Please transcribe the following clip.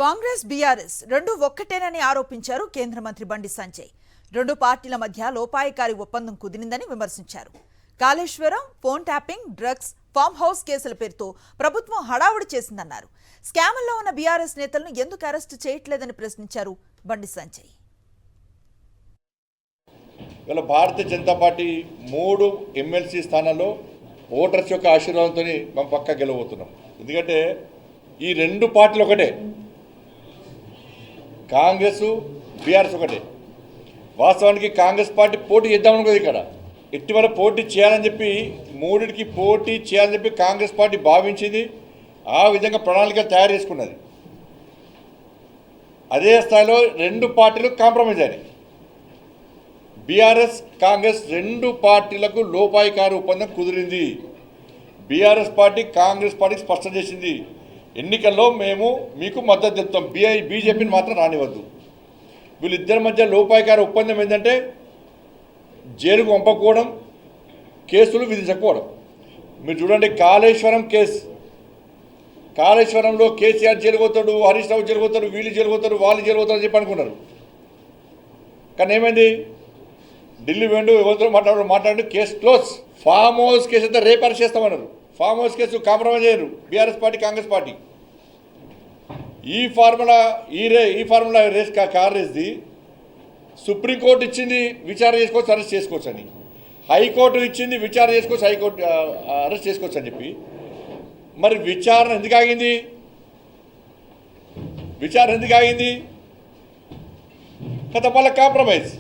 Congress BRS రెండు ఒక్కటేనని ఆరోపించారు కేంద్ర మంత్రి బండి సంజయ్. రెండు పార్టీల మధ్య లోపాయికారి ఒప్పందం కుదిరిందని విమర్శించారు. Kaleshwaram, phone tapping, drugs, farm house కేసుల పేరుతో ప్రభుత్వం హడావుడి చేసిందన్నారు. స్కామ్లో ఉన్న బీఆర్ఎస్ నేతలను ఎందుకు అరెస్టు చేయట్లేదని ప్రశ్నించారు బండి సంజయ్. భారతీయ జనతా పార్టీ 3 ఎమ్మెల్సీ స్థానాల్లో ఓటర్స్ యొక్క ఆశీర్వాదంతో మనం పక్కా గెలవబోతున్నాం. ఎందుకంటే ఈ రెండు పార్టీలు ఒకటే, కాంగ్రెస్ బీఆర్ఎస్ ఒకటే. వాస్తవానికి కాంగ్రెస్ పార్టీ పోటీ చేద్దామనుకోదు, ఇక్కడ ఇటీవల పోటీ చేయాలని చెప్పి మూడింటికి పోటీ చేయాలని చెప్పి కాంగ్రెస్ పార్టీ భావించింది. ఆ విధంగా ప్రణాళిక తయారు చేసుకున్నది. అదే స్థాయిలో రెండు పార్టీలు కాంప్రమైజ్ అయినాయి. బీఆర్ఎస్ కాంగ్రెస్ రెండు పార్టీలకు లోపాయికారు ఒప్పందం కుదిరింది. బీఆర్ఎస్ పార్టీ కాంగ్రెస్ పార్టీకి స్పష్టం చేసింది, ఎన్నికల్లో మేము మీకు మద్దతు చెప్తాం, బీజేపీని మాత్రం రానివద్దు. వీళ్ళిద్దరి మధ్య లోపాయికార ఒప్పందం ఏంటంటే జైలుకు పంపకపోవడం, కేసులు విధించకపోవడం. మీరు చూడండి, కాళేశ్వరం కేసు, కాళేశ్వరంలో కేసీఆర్ జైలు పోతాడు, హరీష్ రావు జైలు పోతాడు, వీళ్ళు జైలు పోతారు, వాళ్ళు జైలు పోతారు అని చెప్పి అనుకున్నారు. కానీ ఏమైంది, ఢిల్లీ వెండు ఎవరితో మాట్లాడు case close. Farm house case అయితే రేపు అరెస్ట్ చేస్తామన్నారు. ఫామ్ హౌస్ కేసు కాంప్రమైజ్ అయ్యారు బీఆర్ఎస్ పార్టీ కాంగ్రెస్ పార్టీ. ఈ ఫార్ములా రేస్ కార్ రేస్ది సుప్రీంకోర్టు ఇచ్చింది, విచారణ చేసుకోవచ్చు, అరెస్ట్ చేసుకోవచ్చు అని. హైకోర్టు ఇచ్చింది, విచారణ చేసుకోవచ్చు, హైకోర్టు అరెస్ట్ చేసుకోవచ్చు అని చెప్పి. మరి విచారణ ఎందుకు ఆగింది? విచారణ ఎందుకు ఆగింది? కదా మళ్ళీ కాంప్రమైజ్.